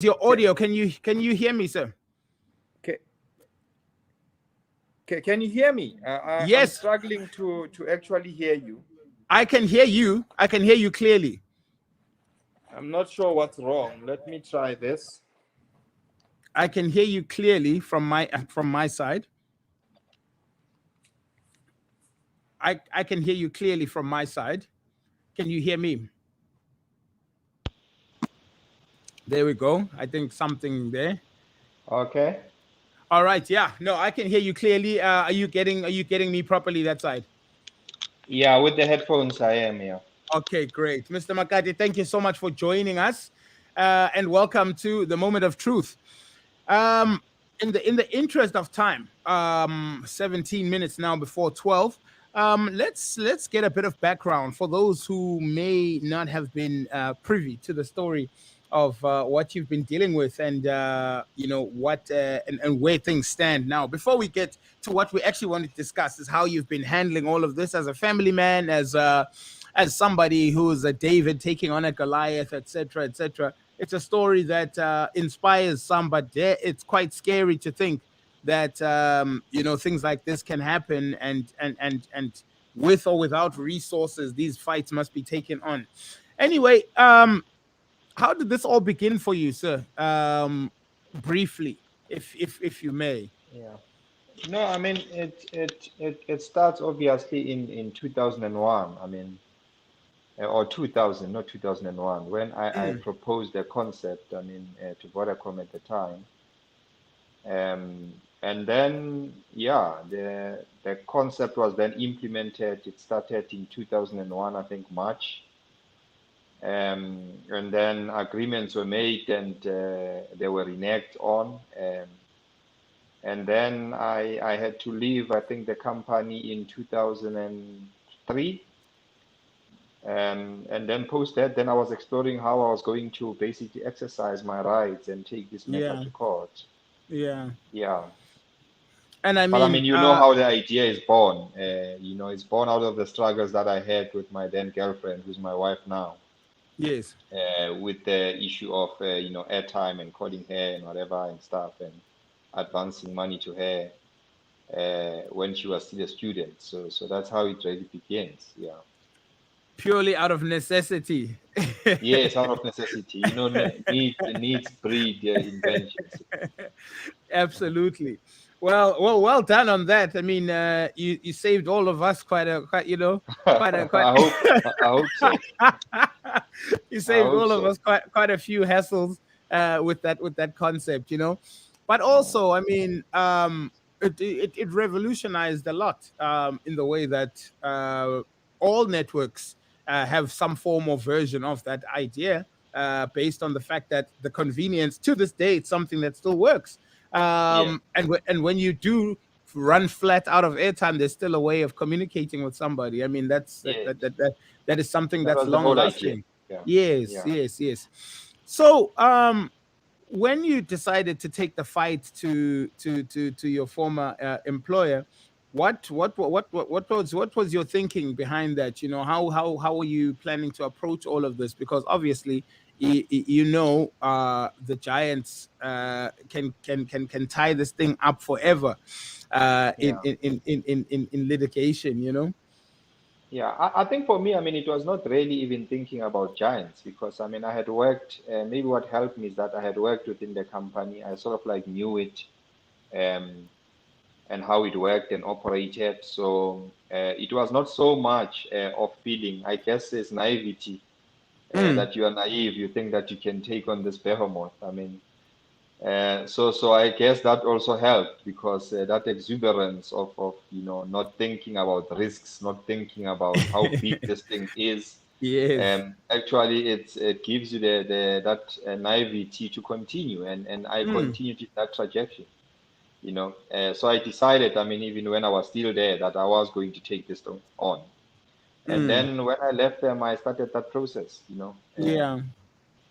Your audio. Can you hear me, sir? Can, can you hear me? I'm Yes, struggling to actually hear you. I can hear you. I can hear you clearly. I'm not sure what's wrong. Let me try this. I can hear you clearly from my side. I can hear you clearly from my side. Can you hear me? There we go. I think something there. Okay. All right. Yeah. No, I can hear you clearly. Are you getting me properly that side? Yeah, with the headphones, I am here. Okay, great. Mr. Makate, thank you so much for joining us. And welcome to the moment of truth. Um, in the interest of time, 17 minutes now before 12. Let's get a bit of background for those who may not have been privy to the story of what you've been dealing with, and what and where things stand now. Before we get to what we actually want to discuss, is how you've been handling all of this as a family man, as somebody who is a David taking on a Goliath, etc., etc. It's a story that inspires some, but it's quite scary to think that things like this can happen, and with or without resources, these fights must be taken on. Anyway, how did this all begin for you, sir? Briefly, if you may. Yeah. No, I mean it starts obviously in 2001. I mean, or 2000, not 2001, when I Mm, proposed the concept. I mean, to Vodacom at the time. And then, yeah, the concept was then implemented. It started in 2001, I think, March. And then agreements were made, and they were reneged on. And then I had to leave, I think, the company in 2003. And then post that, then I was exploring how I was going to basically exercise my rights and take this matter yeah, to court. yeah. Yeah. And I But I mean, mean, you know how the idea is born. It's born out of the struggles that I had with my then girlfriend, who's my wife now, yes, with the issue of, airtime and calling her and whatever and stuff, and advancing money to her when she was still a student. So that's how it really begins. Yeah. purely out of necessity. Yes, out of necessity. Needs breed inventions. Absolutely. Well done on that. I mean, you saved all of us quite. I hope so. You I saved hope all of so. us quite a few hassles with that concept. But Mm. also, I mean, it revolutionized a lot in the way that all networks have some form or version of that idea, based on the fact that the convenience to this day, it's something that still works. Yeah. And when you do run flat out of airtime, there's still a way of communicating with somebody. I mean, Yes. that is something That that's was the long whole idea. lasting. Yeah. Yes, Yeah. yes, yes. So, when you decided to take the fight to your former employer, what was your thinking behind that? How were you planning to approach all of this? Because obviously, the giants can tie this thing up forever, Yeah. in litigation. Yeah, I think for me, I mean, it was not really even thinking about giants because I mean, I had worked, maybe what helped me is that I had worked within the company. I sort of like knew it, um, and how it worked and operated. So it was not so much of feeling, I guess, it's naivety, Mm, that you are naive. You think that you can take on this behemoth. I mean, so I guess that also helped because that exuberance of not thinking about risks, not thinking about how big this thing is. yes. Actually, it gives you the that naivety to continue, and I Mm, continued in that trajectory. So I decided, I mean, even when I was still there, that I was going to take this thing on. And mm, then when I left them, I started that process. yeah.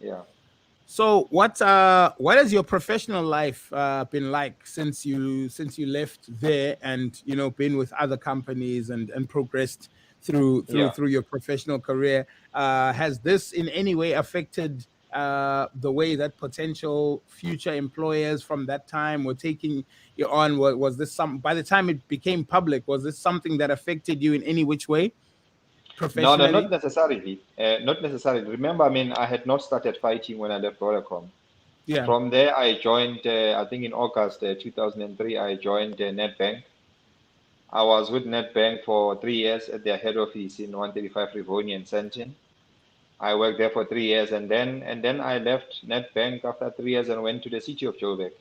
Yeah. So what has your professional life been like since you left there, and been with other companies, and progressed through through Yeah. through your professional career? Has this in any way affected the way that potential future employers from that time were taking you on? Was this some, by the time it became public, was this something that affected you in any which way No, no, professionally? not necessarily. Not necessarily. Remember, I mean, I had not started fighting when I left Vodacom. Yeah. From there, I joined, I think in August 2003, I joined NetBank. I was with NetBank for 3 years at their head office in 135 Rivonia in Sentin. I worked there for 3 years, and then I left NetBank after 3 years and went to the city of Joburg.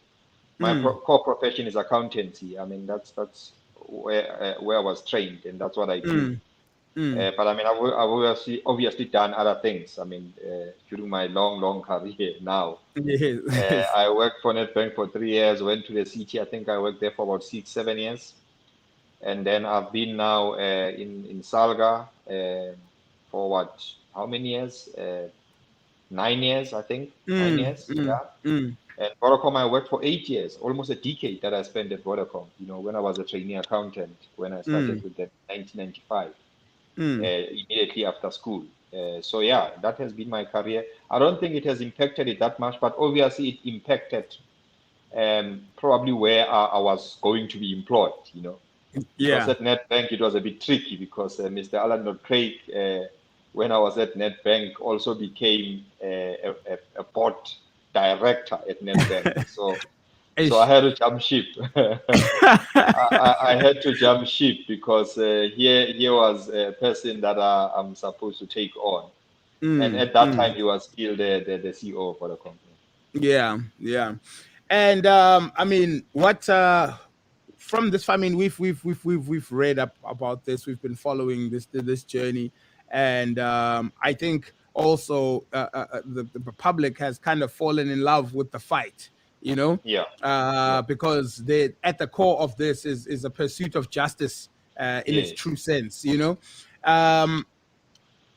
My Mm, core profession is accountancy. I mean, that's where I was trained, and that's what I do. mm, mm. But I mean, I've obviously done other things. I mean, during my long career now, Yes. I worked for NetBank for 3 years. Went to the city. I think I worked there for about 6, 7 years, and then I've been now in Salga for what? How many years? 9 years, I think. nine Mm, years, mm, yeah. mm, And Vodacom, I worked for 8 years, almost a decade that I spent at Vodacom. You know, when I was a trainee accountant, when I started mm, with them in 1995, mm. immediately after school. So yeah, that has been my career. I don't think it has impacted it that much, but obviously it impacted probably where I was going to be employed. You know, because Yeah. at NetBank it was a bit tricky because Mr. Alan Craig, when I was at NetBank, also became a board director at NetBank. So I Ish. had to jump ship. I had to jump ship because here was a person that I'm supposed to take on, and Mm, at that time mm. he was still the CEO for the company. Yeah, yeah. And I mean, what from this, I mean, we've read up about this. We've been following this journey, and I think also the public has kind of fallen in love with the fight. You know, Yeah, yeah, because they, at the core of this is a pursuit of justice in its true yes. sense. You know, um,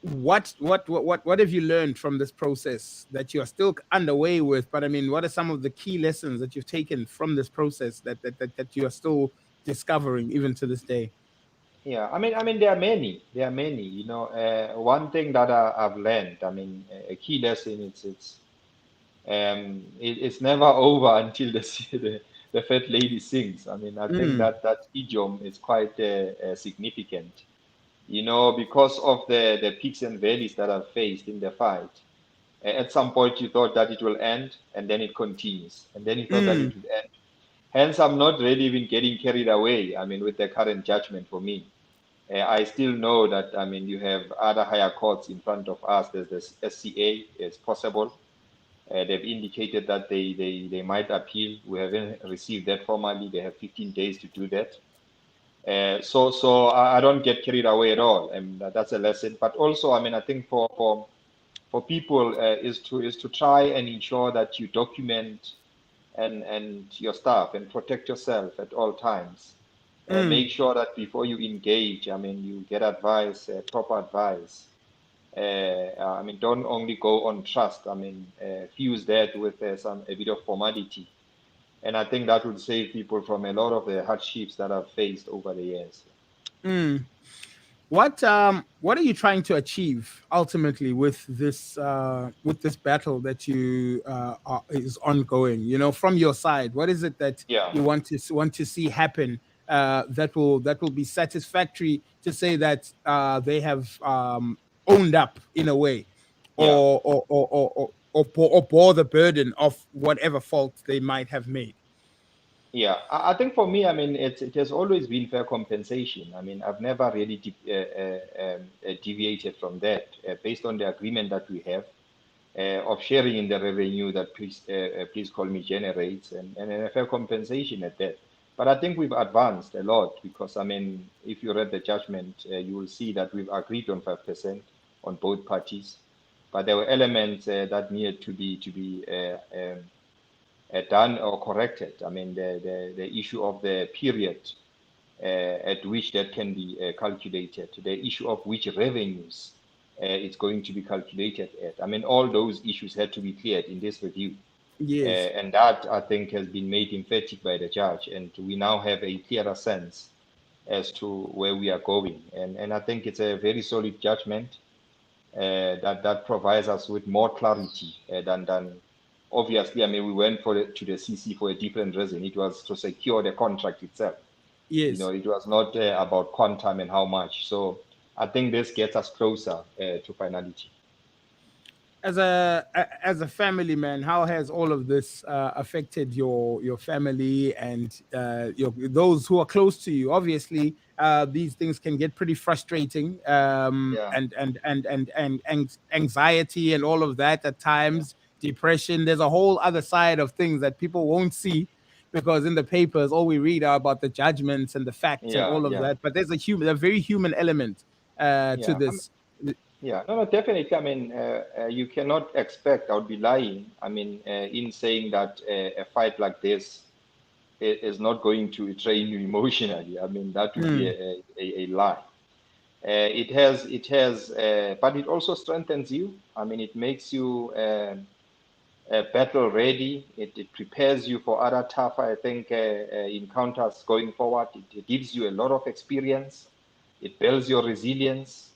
what have you learned from this process that you are still underway with? But I mean, what are some of the key lessons that you've taken from this process that you are still discovering even to this day? Yeah, I mean, there are many. There are many. You know, one thing that I've learned. I mean, a key lesson. It's never over until the fat lady sings. I mean, I think Mm, that idiom is quite significant. You know, because of the peaks and valleys that I've faced in the fight. At some point, you thought that it will end, and then it continues, and then you thought that mm, it would end. Hence, I'm not really even getting carried away. I mean, with the current judgment for me. I still know that, I mean, you have other higher courts in front of us. There's the SCA, it's possible. They've indicated that they might appeal. We haven't received that formally. They have 15 days to do that. So I don't get carried away at all, and that's a lesson. But also, I mean, I think for people is to try and ensure that you document and your staff and protect yourself at all times. mm. Make sure that before you engage, I mean, you get advice, proper advice. I mean, don't only go on trust. I mean, fuse that with a bit of formality, and I think that would save people from a lot of the hardships that I've faced over the years. Mm. What are you trying to achieve ultimately with this battle that you is ongoing? You know, from your side, what is it that Yeah, you want to see happen that will be satisfactory to say that they have owned up in a way, yeah. or bore the burden of whatever fault they might have made? Yeah, I think for me, I mean, it has always been fair compensation. I mean, I've never really deviated from that based on the agreement that we have of sharing in the revenue that Please Call Me generates and a fair compensation at that. But I think we've advanced a lot because, I mean, if you read the judgment, you will see that we've agreed on 5% on both parties. But there were elements that needed to be done or corrected. I mean, the issue of the period at which that can be calculated, the issue of which revenues it's going to be calculated at. I mean, all those issues had to be cleared in this review. Yes. And that, I think, has been made emphatic by the judge. And we now have a clearer sense as to where we are going. And I think it's a very solid judgment. that provides us with more clarity than obviously. I mean, we went to the CC for a different reason. It was to secure the contract itself. Yes. It was not about quantum and how much. So I think this gets us closer to finality. As a family man, how has all of this affected your family and those who are close to you? Obviously, these things can get pretty frustrating, Yeah, and anxiety and all of that at yeah, times, depression. There's a whole other side of things that people won't see because in the papers all we read are about the judgments and the facts and yeah, all of yeah, that. But there's a very human element to yeah. this. Yeah, no, no, definitely. I mean, you cannot expect, I would be lying, I mean, in saying that a fight like this is not going to drain you emotionally. I mean, that would be Mm, a lie. But it also strengthens you. I mean, it makes you battle ready. It prepares you for other tough, I think, encounters going forward. It gives you a lot of experience. It builds your resilience.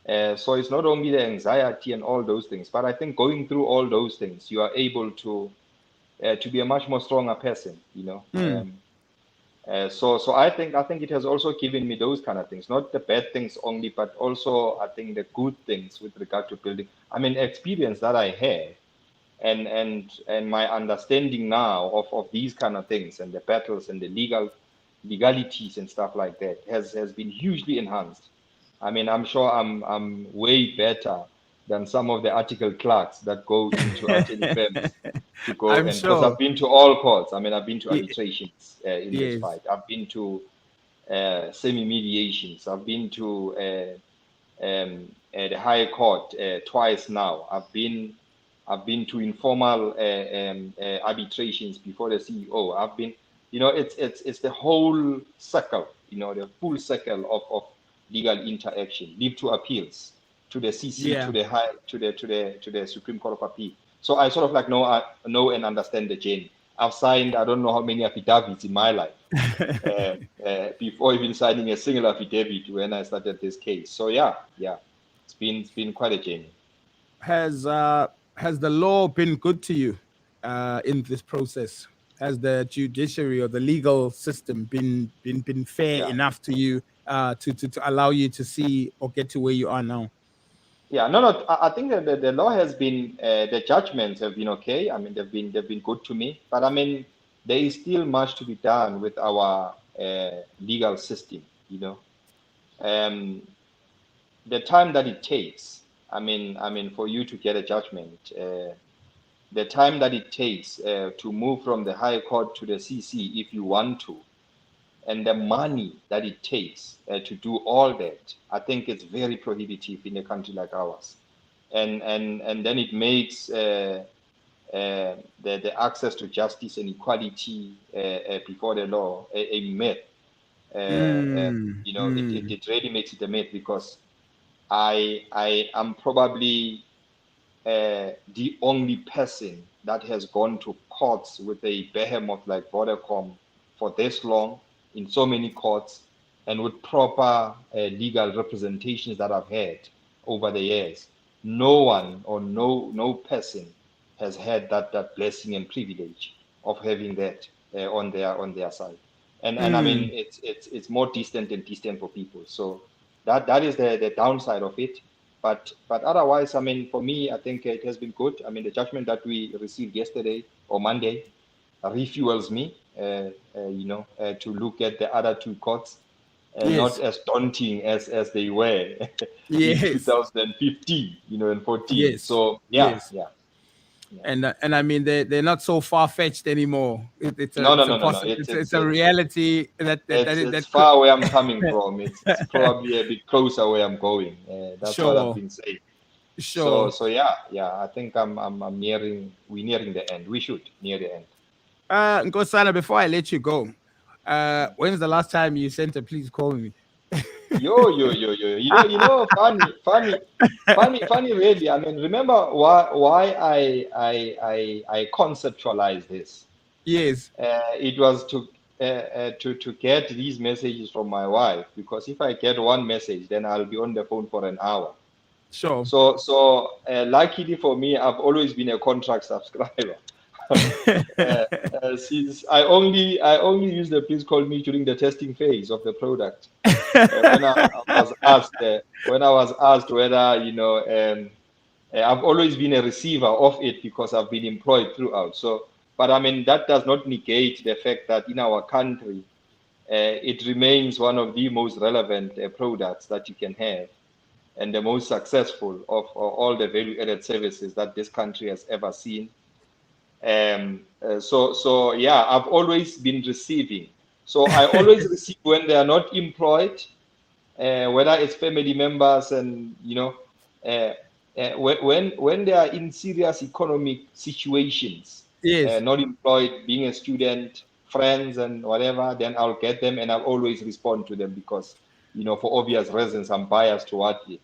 So it's not only the anxiety and all those things, but I think going through all those things, you are able to be a much more stronger person. mm, So I think it has also given me those kind of things, not the bad things only, but also I think the good things with regard to building. I mean, experience that I have and my understanding now of these kind of things and the battles and the legalities and stuff like that has been hugely enhanced. I mean, I'm sure I'm way better than some of the article clerks that go into attorney firms to go, I'm and because sure. I've been to all courts. I mean, I've been to Ye- arbitrations in this Yes. fight. I've been to semi-mediations. I've been to the High Court twice now. I've been to informal arbitrations before the CEO. I've been, it's the whole circle, the full circle of legal interaction, leave to appeals, to the CC, to Yeah. the high, to the Supreme Court of Appeal. So I sort of like know and understand the journey. I've signed I don't know how many affidavits in my life before even signing a single affidavit when I started this case. So yeah, yeah, it's been quite a journey. has uh has the law been good to you in this process? Has the judiciary or the legal system been fair Yeah, enough to you to allow you to see or get to where you are now? yeah. No, no. I think that the law has been the judgments have been okay. I mean, they've been good to me, but I mean, there is still much to be done with our legal system. Um, the time that it takes. I mean, for you to get a judgment. The time that it takes to move from the High Court to the CC, if you want to, and the money that it takes to do all that, I think it's very prohibitive in a country like ours. And then it makes the access to justice and equality before the law a myth. Mm, It, mm, it really makes it a myth because I am probably the only person that has gone to courts with a behemoth like Vodacom for this long in so many courts and with proper legal representations that I've had over the years. No one or no person has had that blessing and privilege of having that on their side. And I mean mm. it's more distant and distant for people. So that is the downside of it. But otherwise, I mean, for me, I think it has been good. I mean, the judgment that we received yesterday or Monday refuels me, to look at the other two courts, not Yes. as daunting as they were in Yes. 2015, and 14. Yes. So yeah, Yes. yeah, yeah. And I mean they're not so far fetched anymore. It's a No, no, it's a no, no, no. possi It's it's it's a it's reality it's that it's could far where I'm coming from. It's probably a bit closer where I'm going. That's what I've sure, been saying. So sure. so yeah, yeah. I think I'm we're nearing the end. We should near the end. Nkosana, before I let you go, Mm. when's the last time you sent a please call me? Yo, yo, yo, yo. Funny, funny, funny, funny. Really, I mean, remember why I conceptualized this? Yes. It was to get these messages from my wife because if I get one message, then I'll be on the phone for an hour. Sure. So luckily for me, I've always been a contract subscriber. Since I only use the please call me during the testing phase of the product. When I was asked whether I've always been a receiver of it because I've been employed throughout. So, but I mean that does not negate the fact that in our country, it remains one of the most relevant products that you can have, and the most successful of all the value-added services that this country has ever seen. So yeah, I've always been receiving. So I always receive when they are not employed, whether it's family members, and when they are in serious economic situations, Yes. not employed, being a student, friends and whatever, then I'll get them and I'll always respond to them because for obvious reasons I'm biased toward it.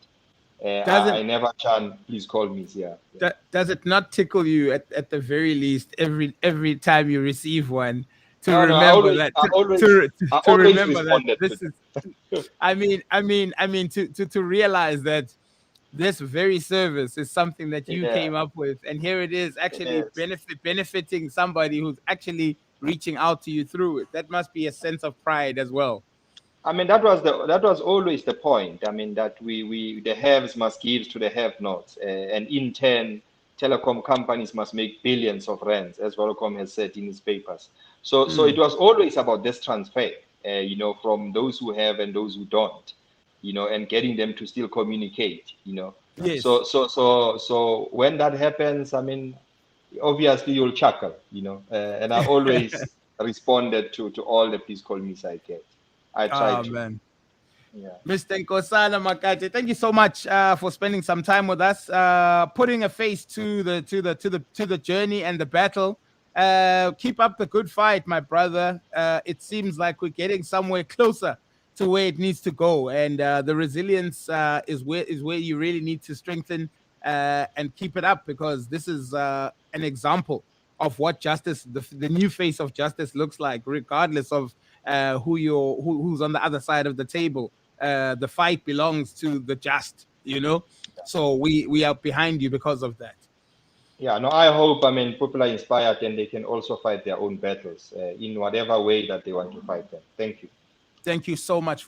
Does it I never can please call me. Yeah, yeah. does it not tickle you at the very least every time you receive one to No, I remember always, that I always, to I to always remember that responded to this is I mean to realize that this very service is something that them. you Yeah, came up with, and here it is actually yes. benefiting somebody who's actually reaching out to you through it. That must be a sense of pride as well. I mean, that was always the point. I mean, that we the haves must give to the have-nots, and in turn, telecom companies must make billions of rands, as Vodacom has said in his papers. So it Mm. was always about this transfer, from those who have and those who don't, and getting them to still communicate. Yes. So when that happens, I mean, obviously you'll chuckle, and I always responded to all the please call me I get. I try Oh to. man. Yeah. Mr. Nkosana Makate, thank you so much for spending some time with us, putting a face to the journey and the battle. Keep up the good fight, my brother. It seems like we're getting somewhere closer to where it needs to go, and the resilience is where you really need to strengthen and keep it up, because this is an example of what justice, the new face of justice, looks like, regardless of who's on the other side of the table. The fight belongs to the just, so we are behind you because of that. Yeah, no, I hope, I mean, people are inspired and they can also fight their own battles in whatever way that they want to fight them. Thank you. Thank you so much.